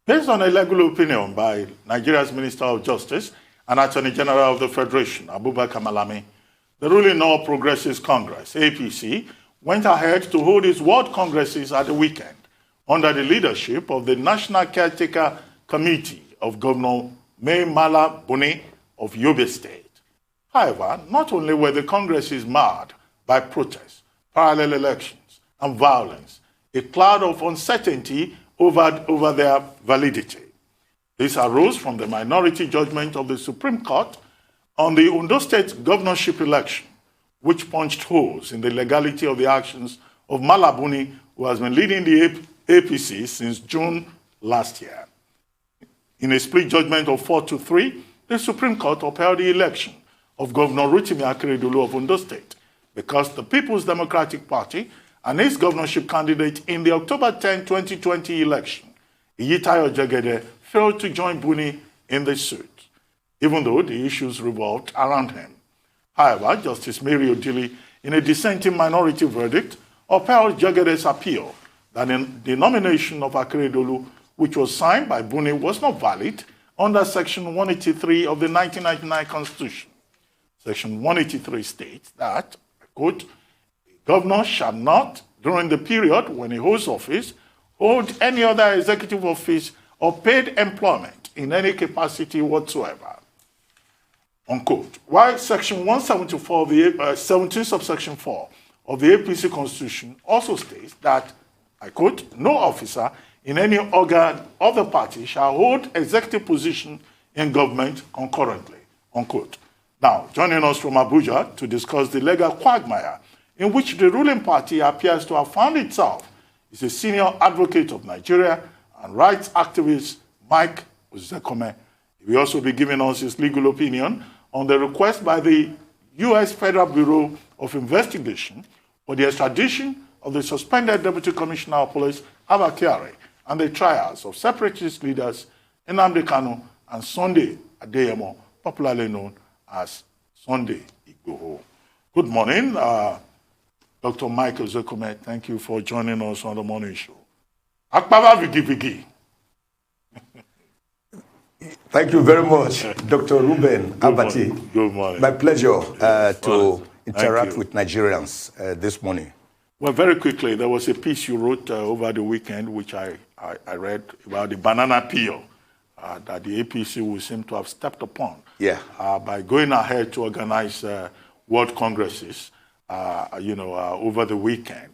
Based on a legal opinion by Nigeria's Minister of Justice and Attorney General of the Federation, Abubakar Malami, the ruling All Progressives Congress, APC, went ahead to hold its World Congresses at the weekend under the leadership of the National Caretaker Committee of Governor Mai Mala Buni of Yobe State. However, not only were the Congresses marred by protests, parallel elections, and violence, a cloud of uncertainty over their validity. This arose from the minority judgment of the Supreme Court on the Ondo State governorship election, which punched holes in the legality of the actions of Malabuni, who has been leading the APC since June last year. In a split judgment of 4-3, the Supreme Court upheld the election of Governor Rotimi Akeredolu of Ondo State because the People's Democratic Party and its governorship candidate in the October 10, 2020 election, Iyitayo Jegede, failed to join Buni in the suit, even though the issues revolved around him. However, Justice Mary Odili, in a dissenting minority verdict, upheld Jagede's appeal that the nomination of Akeredolu, which was signed by Buni, was not valid under Section 183 of the 1999 Constitution. Section 183 states that, I quote, governor shall not, during the period when he holds office, hold any other executive office or paid employment in any capacity whatsoever. Unquote. While Section 174 of the 17 subsection 4 of the APC Constitution also states that, I quote, no officer in any organ of the party shall hold executive position in government concurrently, unquote. Now, joining us from Abuja to discuss the legal quagmire in which the ruling party appears to have found itself is a senior advocate of Nigeria and rights activist Mike Ozekhome. He will also be giving us his legal opinion on the request by the U.S. Federal Bureau of Investigation for the extradition of the suspended Deputy Commissioner of Police, Abba Kyari, and the trials of separatist leaders Nnamdi Kanu and Sunday Adeyemo, popularly known as Sunday Igboho. Good morning, Dr. Mike Ozekhome. Thank you for joining us on the morning show. Akbaba Vigi Vigi. Thank you very much, Dr. Ruben Abati. Good morning. My pleasure to interact with Nigerians this morning. Well, very quickly, there was a piece you wrote over the weekend, which I read about the banana peel that the APC will seem to have stepped upon by going ahead to organize world congresses, over the weekend.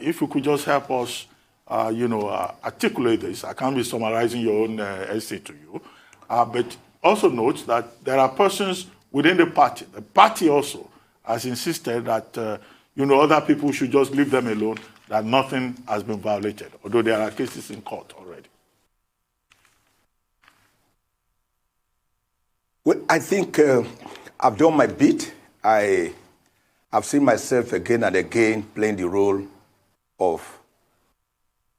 If you could just help us, articulate this. I can't be summarizing your own essay to you, but also note that there are persons within the party. The party also has insisted that, other people should just leave them alone, that nothing has been violated, although there are cases in court already. Well, I think I've done my bit. I've seen myself again and again playing the role of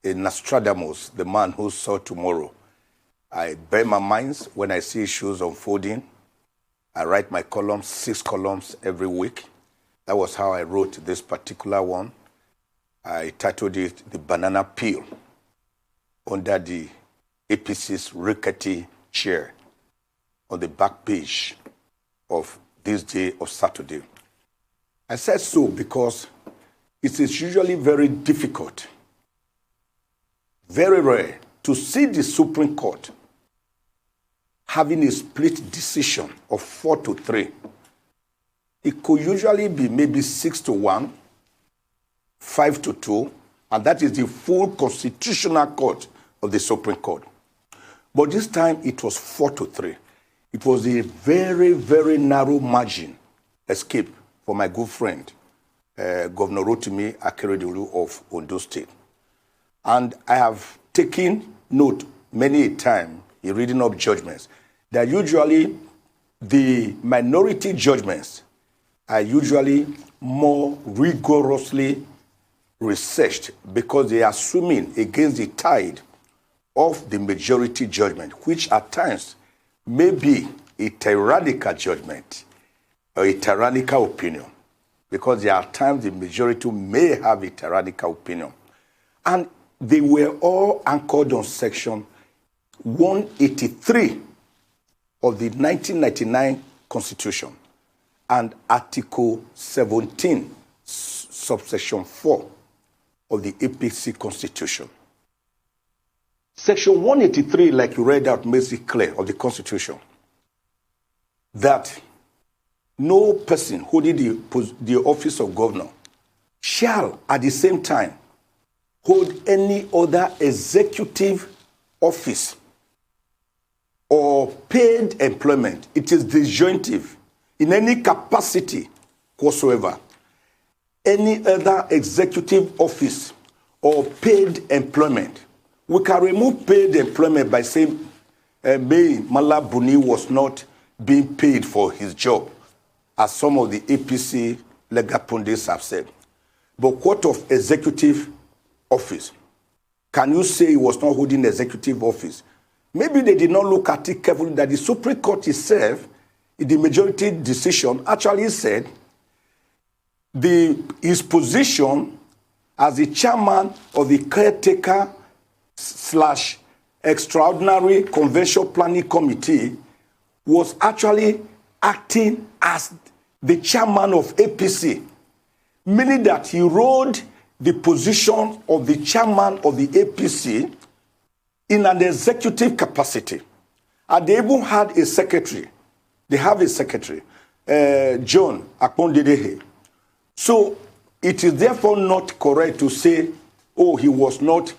a Nostradamus, the man who saw tomorrow. I bear my minds when I see issues unfolding. I write my columns, 6 columns every week. That was how I wrote this particular one. I titled it The Banana Peel, under the APC's rickety chair on the back page of this day of Saturday. I said so because it is usually very difficult, very rare, to see the Supreme Court having a split decision of 4-3. It could usually be maybe 6-1, 5-2, and that is the full constitutional court of the Supreme Court. But this time it was 4-3. It was a very, very narrow margin escape for my good friend, Governor Rotimi Akeredolu of Ondo State. And I have taken note many a time in reading up judgments that usually the minority judgments are usually more rigorously researched because they are swimming against the tide of the majority judgment, which at times may be a tyrannical judgment or a tyrannical opinion, because there are times the majority may have a tyrannical opinion. And they were all anchored on Section 183 of the 1999 Constitution and Article 17, subsection 4 of the APC Constitution. Section 183, like you read out, makes it clear of the Constitution that no person holding the office of governor shall at the same time hold any other executive office or paid employment. It is disjunctive in any capacity whatsoever. Any other executive office or paid employment. We can remove paid employment by saying Mala Buni was not being paid for his job, as some of the APC legal pundits have said. But what of executive office? Can you say he was not holding executive office? Maybe they did not look at it carefully, that the Supreme Court itself, in the majority decision, actually said his position as the chairman of the caretaker / extraordinary convention planning committee was actually acting as the chairman of APC, meaning that he rode the position of the chairman of the APC in an executive capacity. And they even had a secretary. They have a secretary, John Akondedehe. So it is therefore not correct to say, oh, he was not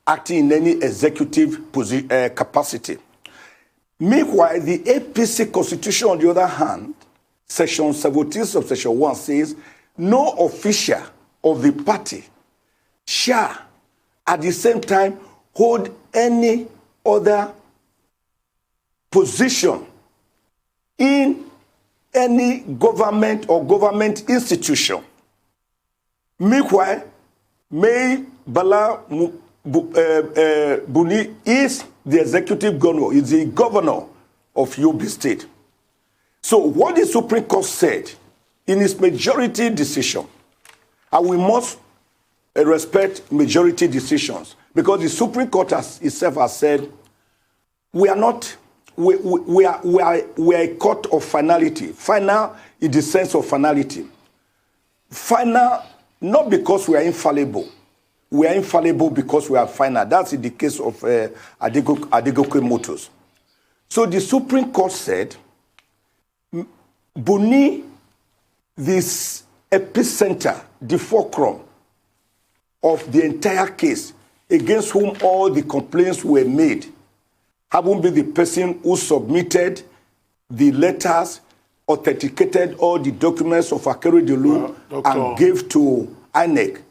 acting in any executive capacity. Meanwhile, the APC Constitution, on the other hand, Section 17, subsection 1 says, no official of the party shall at the same time hold any other position in any government or government institution. Meanwhile, May Bala Buni is the executive governor, is the governor of Yobe State. So what the Supreme Court said in its majority decision, and we must respect majority decisions, because the Supreme Court itself has said, we are a court of finality. Final in the sense of finality. Final, not because we are infallible. We are infallible because we are final. That's in the case of Ozekhome Motors. So the Supreme Court said, Buni, this epicenter, the fulcrum of the entire case, against whom all the complaints were made, having been the person who submitted the letters, authenticated all the documents of Akere Delu, and gave to INEC,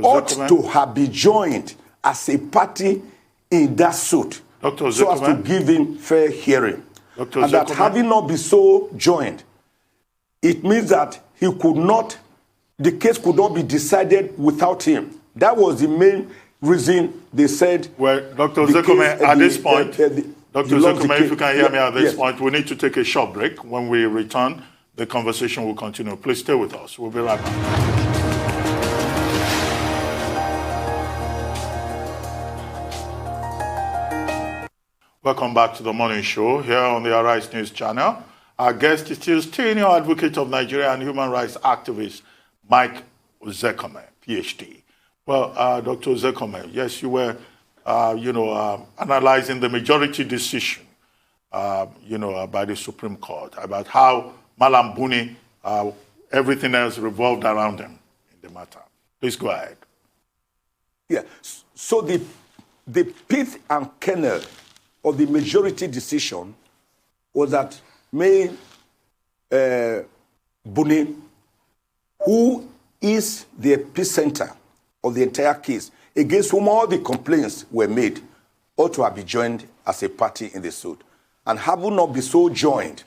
ought to have been joined as a party in that suit, so as to give him fair hearing. And that having not been so joined, it means that he could not, the case could not be decided without him. That was the main reason they said. Well, Dr. Ozekhome, at this point, Dr. Ozekhome, if you can hear me at this point, we need to take a short break. When we return, the conversation will continue. Please stay with us. We'll be right back. Welcome back to the morning show here on the Arise News channel. Our guest is still senior advocate of Nigeria and human rights activist Mike Ozekhome, PhD. Well, Dr. Ozekhome, yes, you were, analyzing the majority decision, by the Supreme Court about how Malam Buni, everything else revolved around him in the matter. Please go ahead. Yeah. So the pith and kernel of the majority decision was that May Buni, who is the epicenter of the entire case, against whom all the complaints were made, ought to have been joined as a party in the suit. And having not been so joined,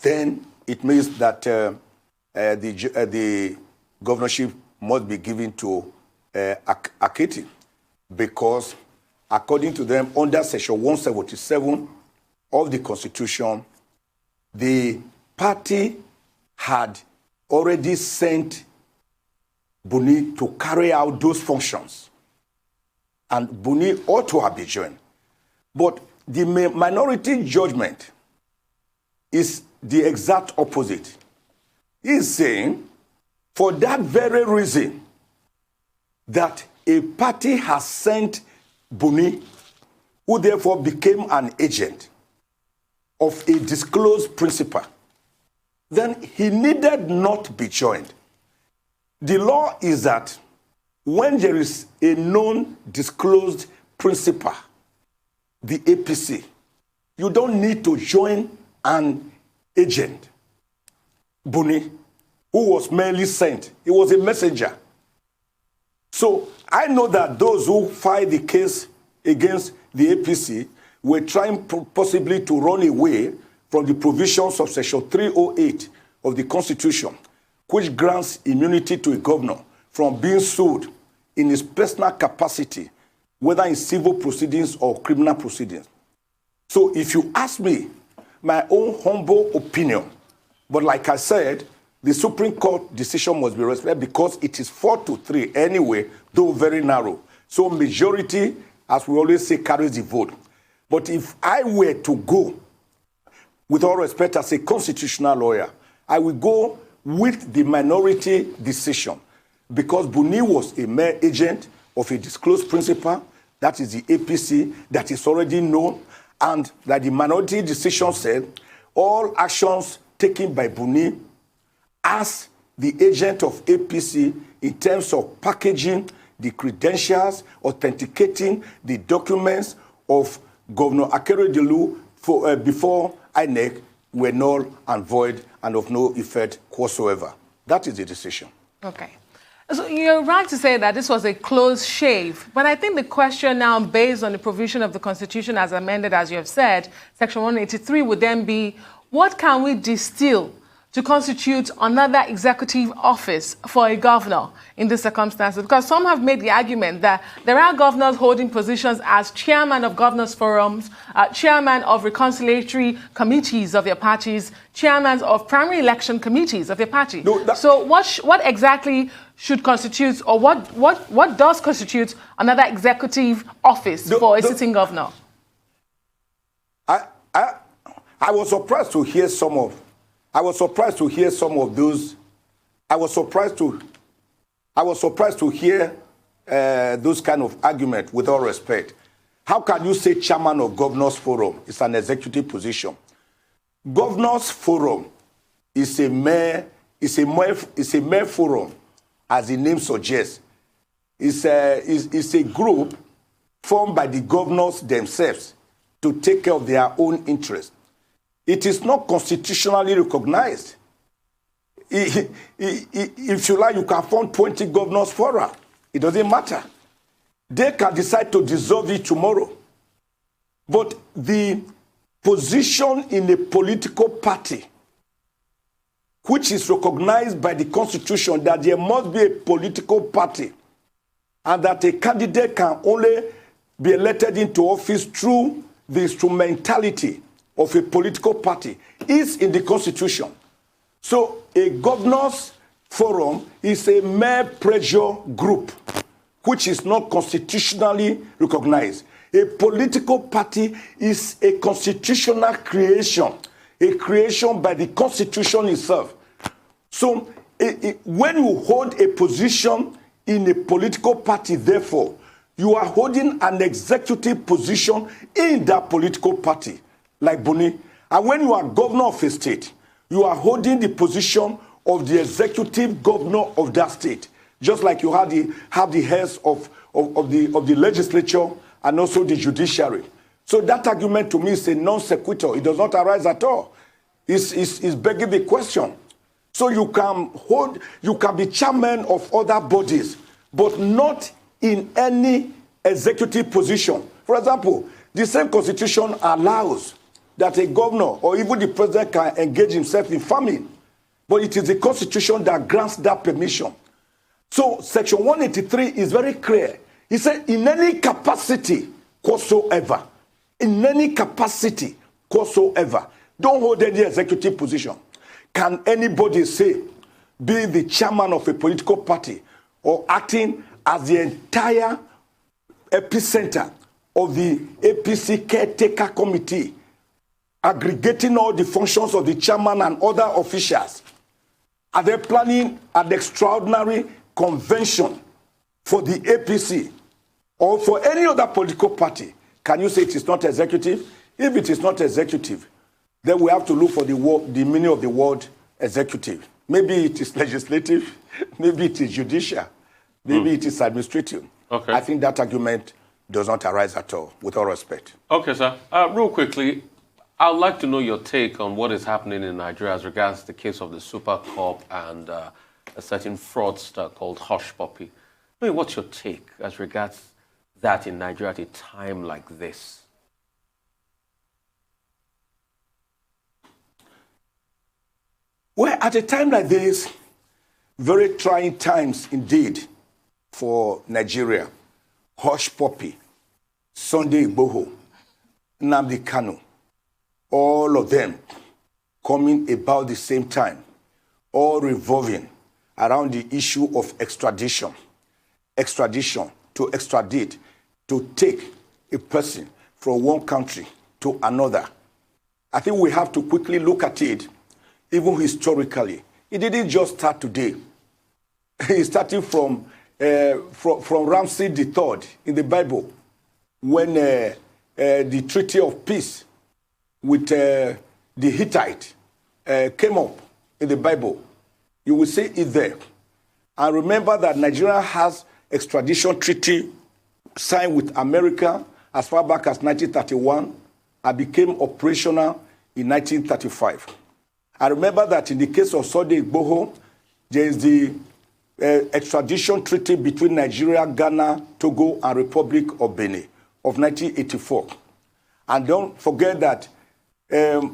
then it means that the governorship must be given to Aketi, because according to them, under Section 177 of the Constitution, the party had already sent Buni to carry out those functions. And Buni ought to have been joined. But the minority judgment is the exact opposite. He's saying, for that very reason, that a party has sent Buni, who therefore became an agent of a disclosed principal, then he needed not be joined. The law is that when there is a known disclosed principal, the APC, you don't need to join an agent, Buni, who was merely sent. He was a messenger. So I know that those who filed the case against the APC were trying possibly to run away from the provisions of Section 308 of the Constitution, which grants immunity to a governor from being sued in his personal capacity, whether in civil proceedings or criminal proceedings. So if you ask me, my own humble opinion, but like I said, the Supreme Court decision must be respected because it is 4-3 anyway, though very narrow. So majority, as we always say, carries the vote. But if I were to go, with all respect as a constitutional lawyer, I will go with the minority decision because Buni was a mere agent of a disclosed principal, that is the APC, that is already known, and that the minority decision said all actions taken by Buni as the agent of APC in terms of packaging the credentials, authenticating the documents of Governor Akeredolu before INEC were null and void and of no effect whatsoever. That is the decision. Okay. So you're right to say that this was a close shave, but I think the question now, based on the provision of the Constitution as amended, as you have said, Section 183 would then be, what can we distill to constitute another executive office for a governor in this circumstances? Because some have made the argument that there are governors holding positions as chairman of governors' forums, chairman of reconciliatory committees of their parties, chairmen of primary election committees of their party. No, so what exactly should constitute, or what does constitute another executive office for a sitting governor? I was surprised to hear some of those. I was surprised to hear those kind of argument. With all respect, how can you say chairman of governors forum? It's an executive position. Governors forum is a mere forum, as the name suggests. It's a group formed by the governors themselves to take care of their own interests. It is not constitutionally recognized. If you like, you can form 20 governors fora. It doesn't matter. They can decide to dissolve it tomorrow. But the position in a political party, which is recognized by the Constitution that there must be a political party and that a candidate can only be elected into office through the instrumentality of a political party, is in the Constitution. So a governors forum is a mere pressure group, which is not constitutionally recognized. A political party is a constitutional creation, a creation by the Constitution itself. So when you hold a position in a political party, therefore, you are holding an executive position in that political party, like Buni. And when you are governor of a state, you are holding the position of the executive governor of that state, just like you have the heads of the legislature and also the judiciary. So that argument to me is a non sequitur. It does not arise at all. It's begging the question. So you can be chairman of other bodies, but not in any executive position. For example, the same Constitution allows that a governor or even the president can engage himself in farming, but it is the Constitution that grants that permission. So Section 183 is very clear. He said, in any capacity whatsoever, don't hold any executive position. Can anybody say, be the chairman of a political party or acting as the entire epicenter of the APC caretaker committee, aggregating all the functions of the chairman and other officials? Are they planning an extraordinary convention for the APC or for any other political party? Can you say it is not executive? If it is not executive, then we have to look for the meaning of the word executive. Maybe it is legislative, maybe it is judicial, maybe it is administrative. Okay. I think that argument does not arise at all, with all respect. Okay, sir. Real quickly, I'd like to know your take on what is happening in Nigeria as regards the case of the Super Cup and a certain fraudster called Hush Puppy. I mean, what's your take as regards that in Nigeria at a time like this? Well, at a time like this, very trying times indeed for Nigeria. Hush Puppy, Sunday Igboho, Nnamdi Kanu, all of them coming about the same time, all revolving around the issue of extradition. Extradition, to extradite, to take a person from one country to another. I think we have to quickly look at it, even historically. It didn't just start today. It started from Ramses III in the Bible, when the Treaty of Peace with the Hittite came up in the Bible. You will see it there. And remember that Nigeria has extradition treaty signed with America as far back as 1931 and became operational in 1935. I remember that in the case of Sunday Igboho, there is the extradition treaty between Nigeria, Ghana, Togo, and Republic of Benin of 1984. And don't forget that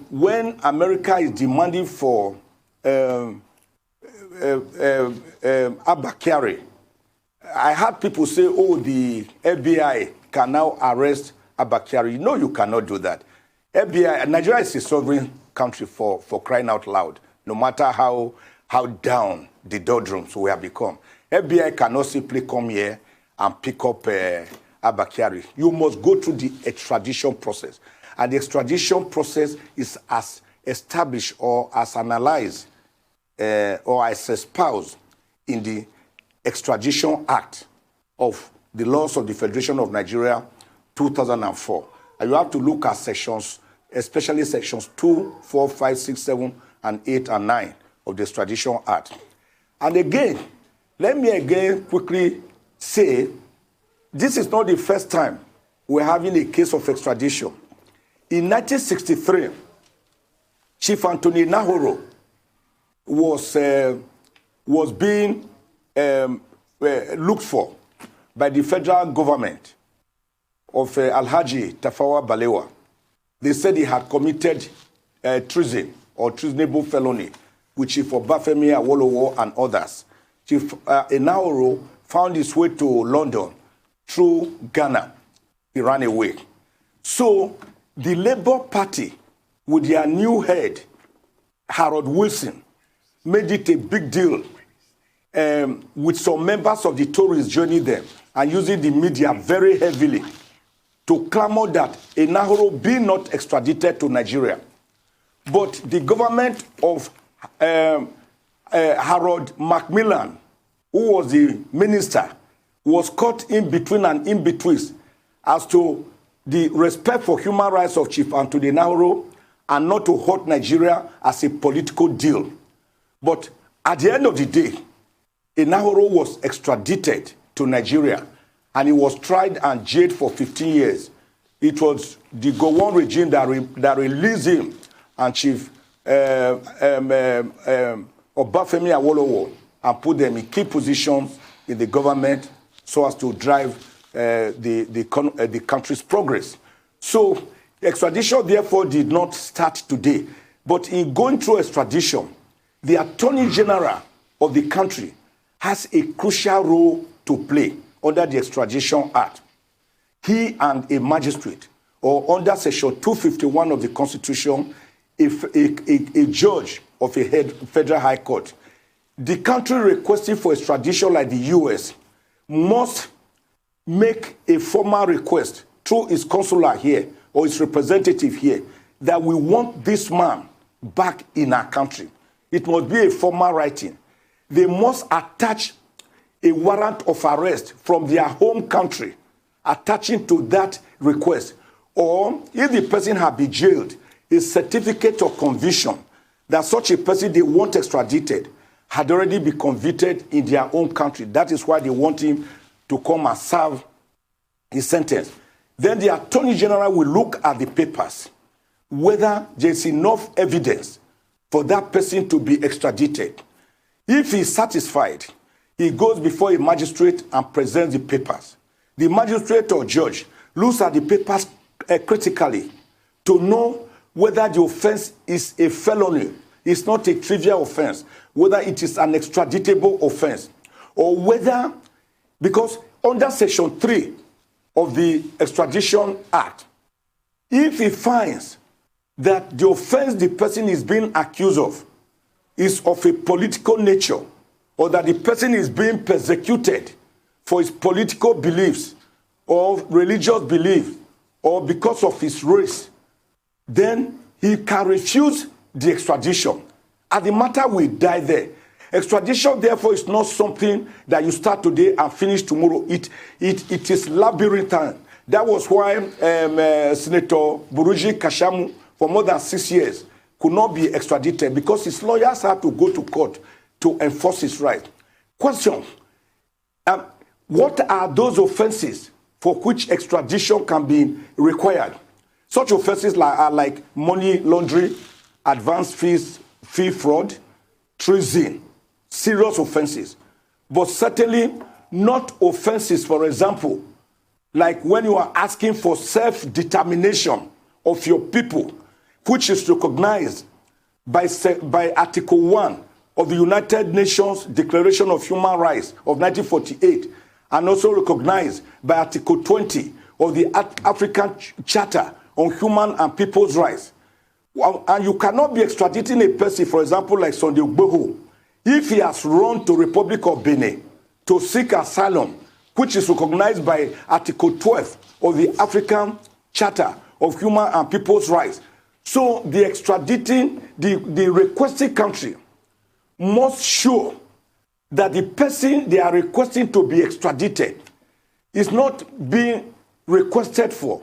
when America is demanding for Abba Kyari, I had people say, oh, the FBI can now arrest Abba Kyari. No, you cannot do that. FBI, Nigeria is a sovereign country for crying out loud, no matter how down the doldrums we have become. FBI cannot simply come here and pick up Abba Kyari. You must go through the extradition process. And the extradition process is as established or as analyzed or as espoused in the Extradition Act of the laws of the Federation of Nigeria, 2004. And you have to look at sections, especially sections 2, 4, 5, 6, 7, and 8, and 9 of the Extradition Act. And again, let me again quickly say, this is not the first time we're having a case of extradition. In 1963, Chief Anthony Nahoro was being looked for by the federal government of Alhaji Tafawa Balewa. They said he had committed treason or treasonable felony with Chief Obafemi Awolowo and others. Chief Nahoro found his way to London through Ghana. He ran away. So the Labour Party, with their new head, Harold Wilson, made it a big deal with some members of the Tories joining them and using the media very heavily to clamor that Nahoro be not extradited to Nigeria. But the government of Harold Macmillan, who was the minister, was caught in between and in between as to the respect for human rights of Chief Anthony Nahoro and not to hurt Nigeria as a political deal. But at the end of the day, Nahoro was extradited to Nigeria and he was tried and jailed for 15 years. It was the Gowon regime that released him and Chief Obafemi Awolowo and put them in key positions in the government so as to drive the country's progress. So extradition, therefore, did not start today. But in going through extradition, the Attorney General of the country has a crucial role to play under the Extradition Act. He and a magistrate, or under Section 251 of the Constitution, a judge of a federal high court. The country requesting for extradition, like the U.S., must make a formal request through his consular here or his representative here that we want this man back in our country, it must be a formal writing. They must attach a warrant of arrest from their home country attaching to that request. Or if the person had been jailed, a certificate of conviction that such a person they want extradited had already been convicted in their own country. That is why they want him to come and serve his sentence. Then the Attorney General will look at the papers, whether there's enough evidence for that person to be extradited. If he's satisfied, he goes before a magistrate and presents the papers. The magistrate or judge looks at the papers critically to know whether the offense is a felony, it's not a trivial offense, whether it is an extraditable offense, or whether, because under Section 3 of the Extradition Act, if he finds that the offense the person is being accused of is of a political nature, or that the person is being persecuted for his political beliefs or religious belief or because of his race, then he can refuse the extradition. And the matter will die there. Extradition, therefore, is not something that you start today and finish tomorrow. It is labyrinthine. That was why Senator Buruji Kashamu, for more than 6 years, could not be extradited because his lawyers had to go to court to enforce his right. Question, what are those offenses for which extradition can be required? Such offenses are like money laundering, advance fee fraud, treason, serious offenses. But certainly not offenses, for example, like when you are asking for self-determination of your people, which is recognized by Article 1 of the United Nations Declaration of Human Rights of 1948, and also recognized by Article 20 of the African Charter on Human and People's Rights. And you cannot be extraditing a person, for example, like Sunday Ozekhome, if he has run to Republic of Benin to seek asylum, which is recognized by Article 12 of the African Charter of Human and People's Rights. So the extraditing, the requesting country must show that the person they are requesting to be extradited is not being requested for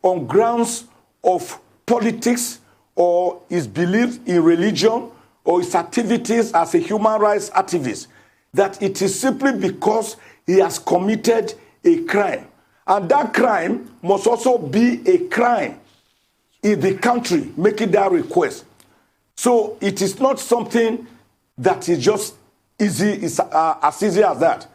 on grounds of politics or his belief in religion or his activities as a human rights activist, that it is simply because he has committed a crime. And that crime must also be a crime in the country making that request. So it is not something that is just easy, as easy as that.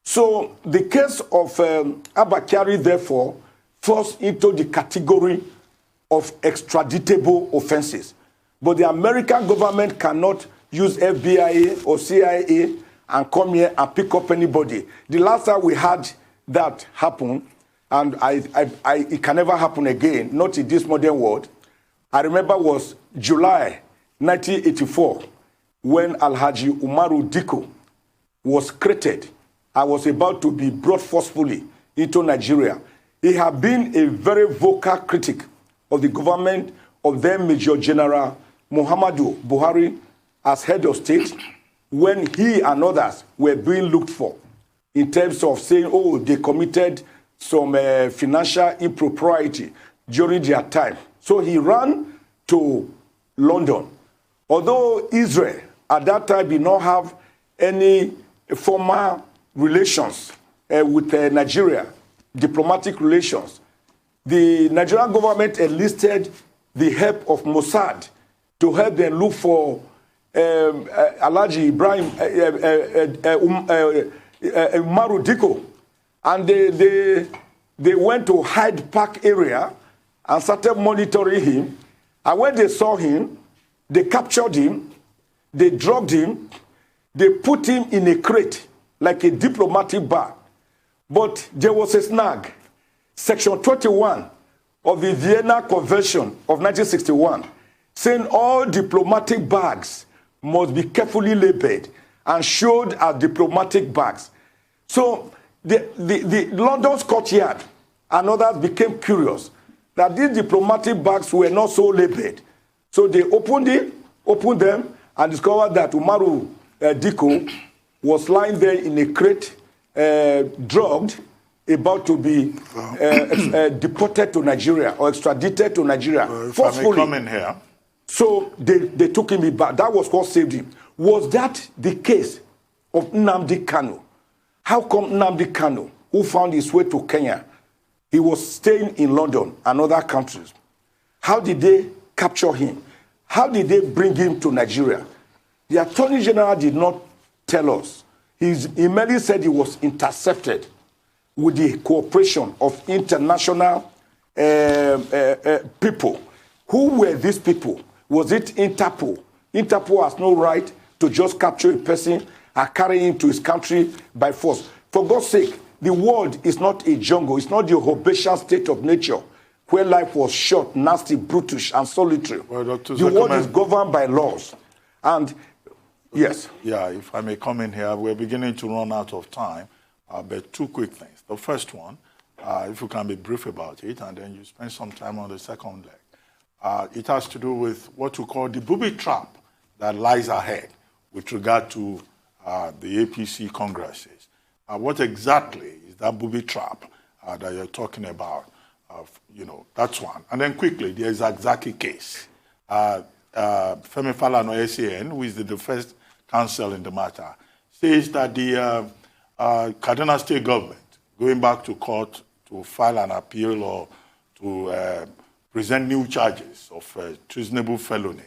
So the case of Abba Kyari, therefore, falls into the category of extraditable offenses. But the American government cannot use FBI or CIA and come here and pick up anybody. The last time we had that happen, and it can never happen again, not in this modern world, I remember was July 1984, when Alhaji Umaru Diko was created and was about to be brought forcefully into Nigeria. He had been a very vocal critic of the government of then Major General Muhammadu Buhari as head of state, when he and others were being looked for in terms of saying, oh, they committed some financial impropriety during their time. So he ran to London. Although Israel at that time did not have any formal relations with Nigeria, diplomatic relations, the Nigerian government enlisted the help of Mossad to help them look for Alhaji Ibrahim Umaru Diko. And they went to Hyde Park area and started monitoring him. And when they saw him, they captured him, they drugged him, they put him in a crate, like a diplomatic bag. But there was a snag. Section 21 of the Vienna Convention of 1961, saying all diplomatic bags must be carefully labeled and showed as diplomatic bags. So the London's courtyard and others became curious that these diplomatic bags were not so labeled. So they opened them, and discovered that Umaru Diko was lying there in a crate, drugged, about to be deported to Nigeria or extradited to Nigeria forcefully. If I may come in here. So they took him back. That was what saved him. Was that the case of Nnamdi Kanu? How come Nnamdi Kanu, who found his way to Kenya, he was staying in London and other countries? How did they capture him? How did they bring him to Nigeria? The Attorney General did not tell us. He merely said he was intercepted with the cooperation of international people. Who were these people? Was it Interpol? Interpol has no right to just capture a person and carry him to his country by force. For God's sake, the world is not a jungle. It's not the Hobbesian state of nature where life was short, nasty, brutish, and solitary. Well, Dr. The world Ozekhome, is governed by laws. And yes. Yeah, if I may come in here, we're beginning to run out of time. But two quick things. The first one, if you can be brief about it, and then you spend some time on the second leg. It has to do with what we call the booby trap that lies ahead with regard to the APC congresses. What exactly is that booby trap that you're talking about? That's one. And then quickly, the Zakzaki case. Femi Falana SAN, who is the defense counsel in the matter, says that the Kaduna State government, going back to court to file an appeal or to present new charges of treasonable felony,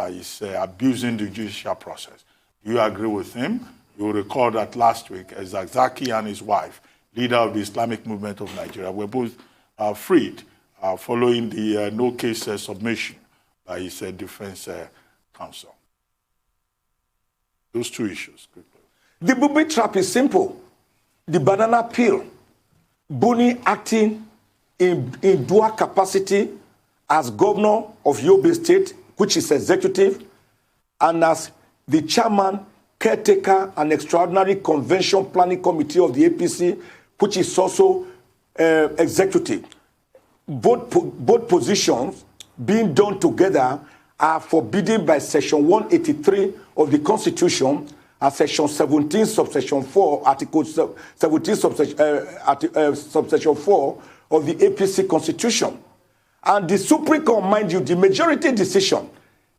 is abusing the judicial process. Do you agree with him? You will recall that last week, Zakzaki and his wife, leader of the Islamic Movement of Nigeria, were both freed following the no-case submission by his defense counsel. Those two issues, quickly. The booby trap is simple. The banana peel. Buni acting in dual capacity as governor of Yobe State, which is executive, and as the chairman, caretaker, and extraordinary convention planning committee of the APC, which is also executive. Both positions being done together are forbidden by Section 183 of the Constitution and Section 17, subsection 4, Article 17, subsection 4 of the APC Constitution. And the Supreme Court, mind you, the majority decision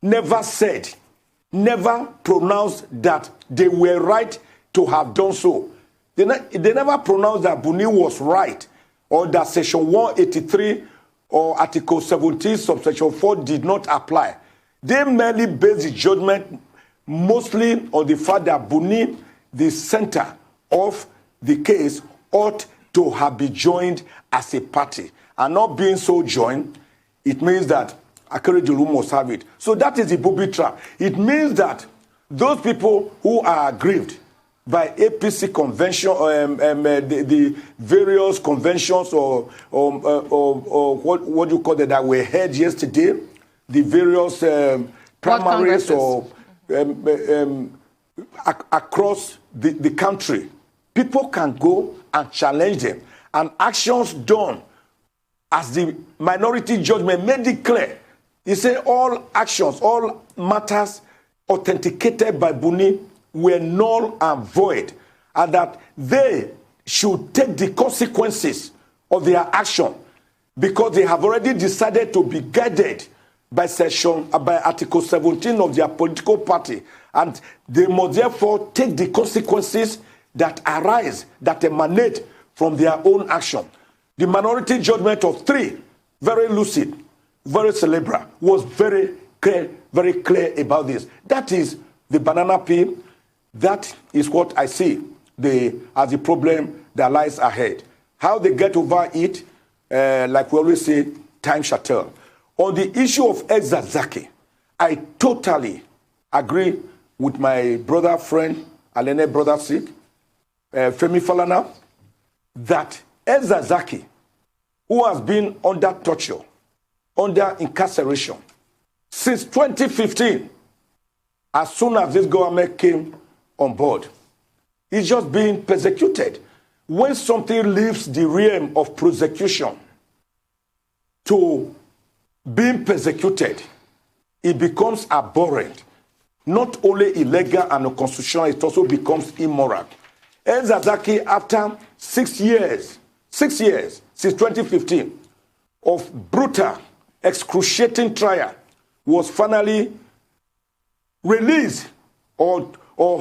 never said, never pronounced that they were right to have done so. They never pronounced that Buni was right, or that Section 183 or Article 17, subsection 4 did not apply. They merely based the judgment mostly on the fact that Buni, the center of the case, ought to have been joined as a party. And not being so joined, it means that Akeredolu must have it. So that is the booby trap. It means that those people who are aggrieved by APC convention, the various conventions or what you call it that were held yesterday, the various primaries or across the country, people can go and challenge them. And actions done as the minority judgment made it clear. He said all actions, all matters authenticated by Buni were null and void, and that they should take the consequences of their action because they have already decided to be guided by Article 17 of their political party, and they must therefore take the consequences that arise, that emanate from their own action. The minority judgment of 3, very lucid, very cerebral, was very clear about this. That is the banana peel. That is what I see as the problem that lies ahead. How they get over it, like we always say, time shall tell. On the issue of Zakzaki, I totally agree with my brother, friend, Alene brother Sik, Femi Falana, that Zakzaki, who has been under torture, under incarceration, since 2015, as soon as this government came on board, he's just being persecuted. when something leaves the realm of prosecution to being persecuted, it becomes abhorrent. Not only illegal and unconstitutional, it also becomes immoral. El-Zakzaky, after 6 years, since 2015, of brutal, excruciating trial, was finally released or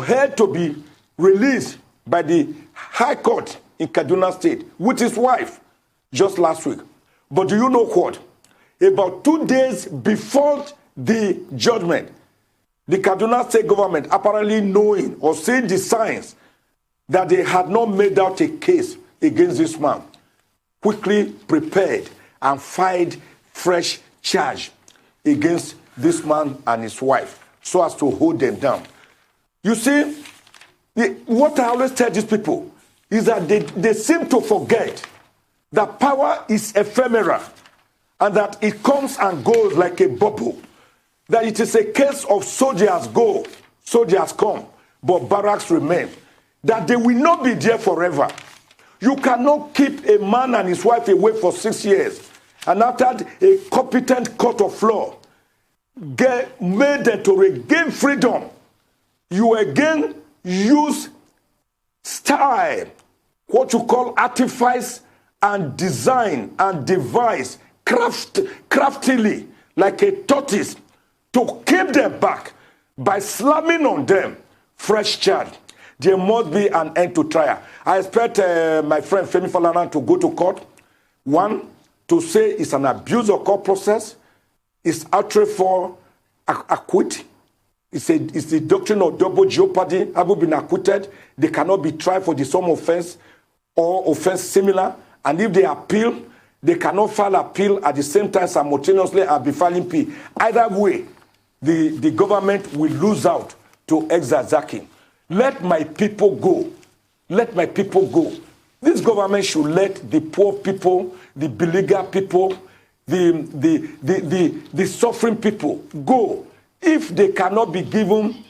had to be released by the High Court in Kaduna State with his wife just last week. But do you know what? About 2 days before the judgment, the Kaduna State government, apparently knowing or seeing the signs that they had not made out a case against this man, quickly prepared and filed fresh charge against this man and his wife so as to hold them down. You see, what I always tell these people is that they seem to forget that power is ephemeral and that it comes and goes like a bubble. That it is a case of soldiers go, soldiers come, but barracks remain. That they will not be there forever. You cannot keep a man and his wife away for 6 years, and after a competent court of law made them to regain freedom, you again use style, what you call artifice and design and devise craftily, like a tortoise, to keep them back by slamming on them fresh charge. There must be an end to trial. I expect my friend Femi Falana to go to court. One, to say it's an abuse of court process. It's outright for acquit. It's the doctrine of double jeopardy. Having been acquitted, they cannot be tried for the same offense or offense similar. And if they appeal, they cannot file appeal at the same time simultaneously and be filing plea. Either way, the government will lose out to El-Zakzaky. Let my people go. Let my people go. This government should let the poor people, the beleaguered people, the suffering people go. If they cannot be given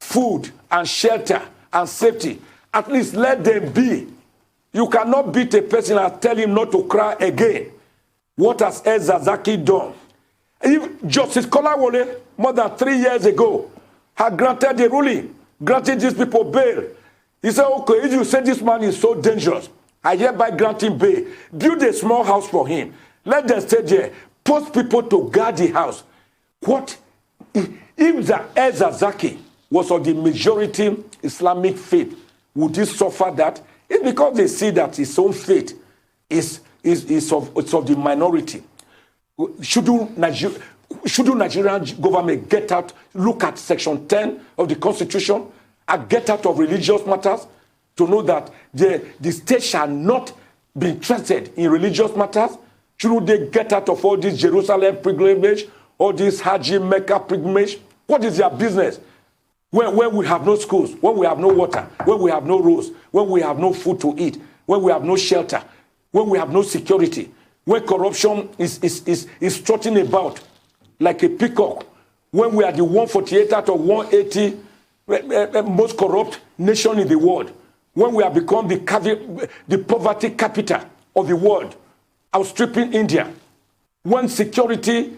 food and shelter and safety, at least let them be. You cannot beat a person and tell him not to cry again. What has El-Zakzaky done? If Justice Kolawole, more than 3 years ago, had granted the ruling, granted these people bail, he said, okay, if you say this man is so dangerous, I hereby grant him bail. Build a small house for him. Let them stay there. Post people to guard the house. What? If the El-Zakzaky was of the majority Islamic faith, would he suffer that? It's because they see that his own faith is of the minority. Should the Nigerian government get out, look at Section 10 of the Constitution, and get out of religious matters to know that the state shall not be interested in religious matters? Shouldn't they get out of all this Jerusalem pilgrimage, all this Hajj Mecca pilgrimage? What is their business? When we have no schools, when we have no water, when we have no roads, when we have no food to eat, when we have no shelter, when we have no security, when corruption is strutting about like a peacock, when we are the 148 out of 180 most corrupt nation in the world, when we have become the poverty capital of the world, outstripping India, when security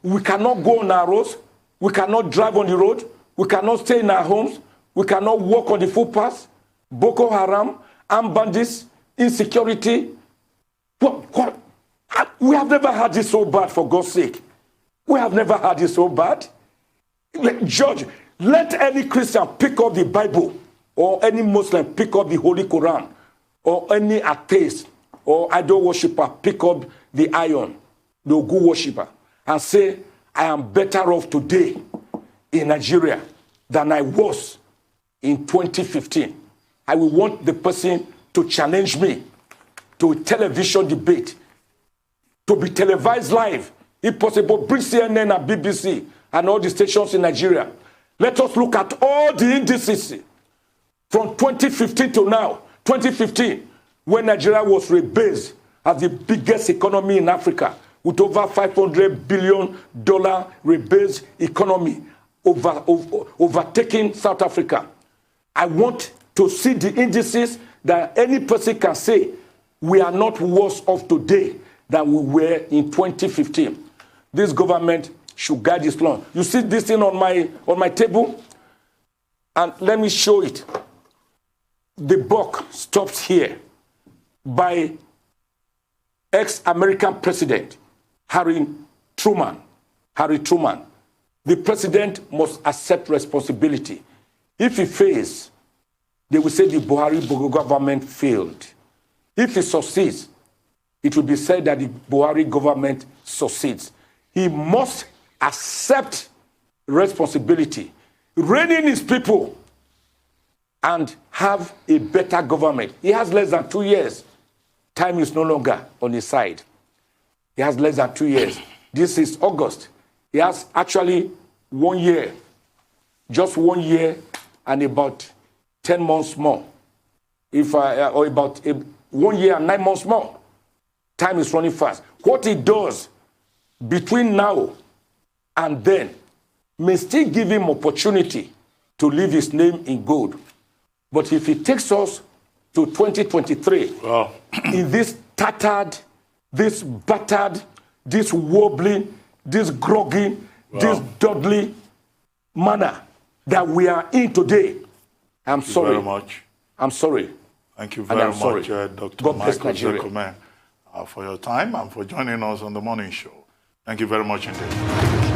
we cannot go on our roads, we cannot drive on the road, we cannot stay in our homes, we cannot walk on the footpaths, Boko Haram, armed bandits, insecurity. What? We have never had this so bad, for God's sake. We have never had this so bad. Judge, let any Christian pick up the Bible, or any Muslim pick up the Holy Quran, or any atheist or idol worshiper pick up the iron, the Ogun worshiper, and say, I am better off today in Nigeria than I was in 2015. I will want the person to challenge me to a television debate, to be televised live, if possible, bring CNN and BBC and all the stations in Nigeria. Let us look at all the indices from 2015 to now. 2015, when Nigeria was rebased as the biggest economy in Africa, with over $500 billion rebased economy, overtaking South Africa. I want to see the indices that any person can say we are not worse off today than we were in 2015. This government should guide this plan. You see this thing on my table? And let me show it. The buck stops here by ex-American President Harry Truman. The president must accept responsibility. If he fails, they will say the Buhari government failed. If he succeeds, it will be said that the Buhari government succeeds. He must accept responsibility, rein in his people, and have a better government. He has less than 2 years. Time is no longer on his side. He has less than 2 years. This is August. He has actually 1 year, just 1 year and about 10 months more. Or about 1 year and 9 months more. Time is running fast. What he does between now and then may still give him opportunity to leave his name in gold. But if he takes us to 2023, in this tattered, this battered, this wobbling, this groggy, this dudley manner that we are in today, I'm sorry. Very much. I'm sorry. Thank you very much, Dr. God bless Michael Nigeria. Ozekhome, for your time and for joining us on the morning show. Thank you very much indeed.